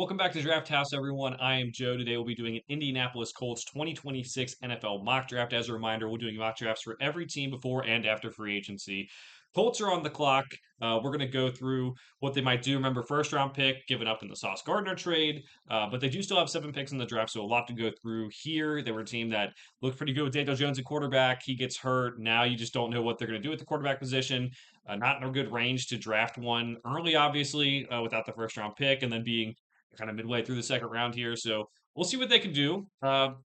Welcome back to Draft House, everyone. I am Joe. Today we'll be doing an Indianapolis Colts 2026 NFL mock draft. As a reminder, we're doing mock drafts for every team before and after free agency. Colts are on the clock. We're going to go through what they might do. Remember, first round pick given up in the Sauce Gardner trade, but they do still have 7 picks in the draft, so a lot to go through here. They were a team that looked pretty good with Daniel Jones at quarterback. He gets hurt. Now you just don't know what they're going to do at the quarterback position. Not in a good range to draft one early, obviously, without the first round pick, and then being kind of midway through the second round here. So we'll see what they can do.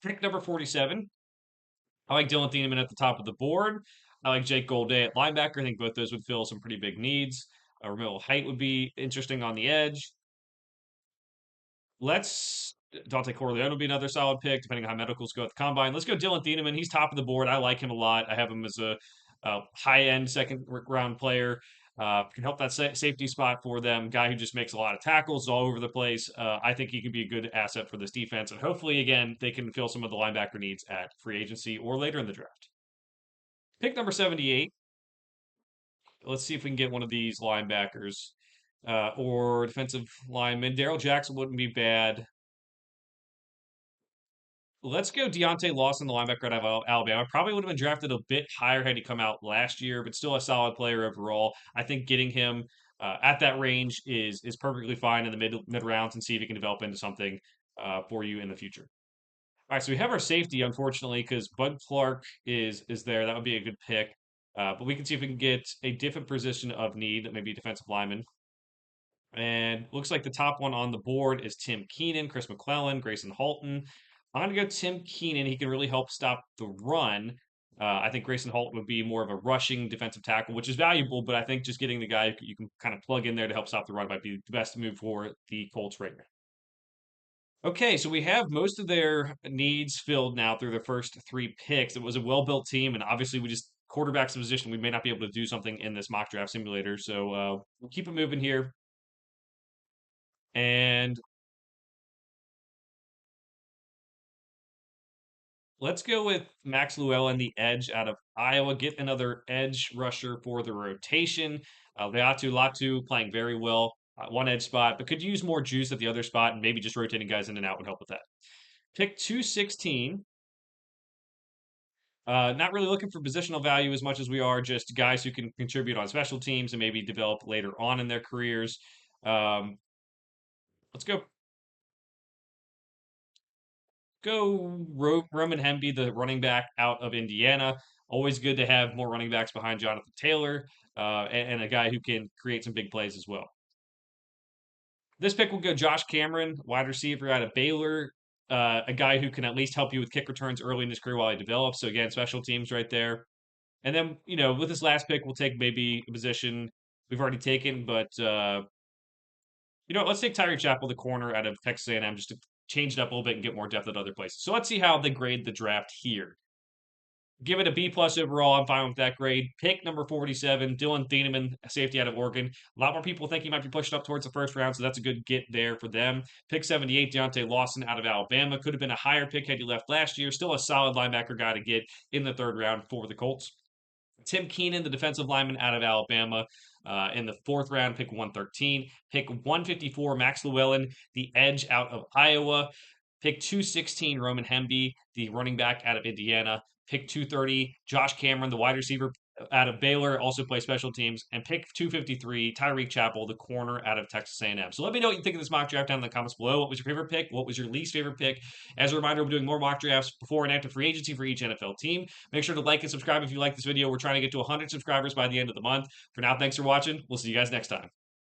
Pick number 47. I like Dylan Thieneman at the top of the board. I like Jake Golday at linebacker. I think both those would fill some pretty big needs. Ramil Height would be interesting on the edge. Let's Dante Corleone will be another solid pick, depending on how medicals go at the combine. Let's go Dylan Thieneman. He's top of the board. I like him a lot. I have him as a high end second round player. Can help that safety spot for them. Guy who just makes a lot of tackles all over the place. I think he could be a good asset for this defense. And hopefully, again, they can fill some of the linebacker needs at free agency or later in the draft. Pick number 78. Let's see if we can get one of these linebackers or defensive lineman. Daryl Jackson wouldn't be bad. Let's go Deontay Lawson, the linebacker out of Alabama. Probably would have been drafted a bit higher had he come out last year, but still a solid player overall. I think getting him at that range is perfectly fine in the mid rounds and see if he can develop into something for you in the future. All right, so we have our safety, unfortunately, because Bud Clark is there. That would be a good pick. But we can see if we can get a different position of need, maybe defensive lineman. And looks like the top one on the board is Tim Keenan, Chris McClellan, Grayson Halton. I'm going to go Tim Keenan. He can really help stop the run. I think Grayson Halton would be more of a rushing defensive tackle, which is valuable, but I think just getting the guy you can kind of plug in there to help stop the run might be the best move for the Colts right now. Okay, so we have most of their needs filled now through their first 3 picks. It was a well-built team, and obviously we just quarterback's position. We may not be able to do something in this mock draft simulator, so we'll keep it moving here. And let's go with Max Llewellyn, the edge out of Iowa. Get another edge rusher for the rotation. Leatu Latu playing very well one edge spot, but could use more juice at the other spot, and maybe just rotating guys in and out would help with that. Pick 216. Not really looking for positional value as much as we are just guys who can contribute on special teams and maybe develop later on in their careers. Let's go Roman Hemby, the running back out of Indiana. Always good to have more running backs behind Jonathan Taylor and a guy who can create some big plays as well. This pick will go Josh Cameron, wide receiver out of Baylor, a guy who can at least help you with kick returns early in his career while he develops. So again, special teams right there. And then with this last pick, we'll take maybe a position we've already taken, but let's take Tyreek Chappell, the corner out of Texas A&M, just to change it up a little bit and get more depth at other places. So let's see how they grade the draft here. Give it a B plus overall. I'm fine with that grade. Pick number 47, Dylan Thieneman, safety out of Oregon. A lot more people think he might be pushed up towards the first round, so that's a good get there for them. Pick 78, Deontay Lawson out of Alabama. Could have been a higher pick had he left last year. Still a solid linebacker guy to get in the third round for the Colts. Tim Keenan, the defensive lineman out of Alabama, in the fourth round, pick 113. Pick 154, Max Llewellyn, the edge out of Iowa. Pick 216, Roman Hemby, the running back out of Indiana. Pick 230, Josh Cameron, the wide receiver out of Baylor, also plays special teams. And pick 253, Tyreek Chappell, the corner out of Texas A&M. So let me know what you think of this mock draft down in the comments below. What was your favorite pick? What was your least favorite pick? As a reminder, we're doing more mock drafts before and after free agency for each NFL team. Make sure to like and subscribe if you like this video. We're trying to get to 100 subscribers by the end of the month. For now, thanks for watching. We'll see you guys next time.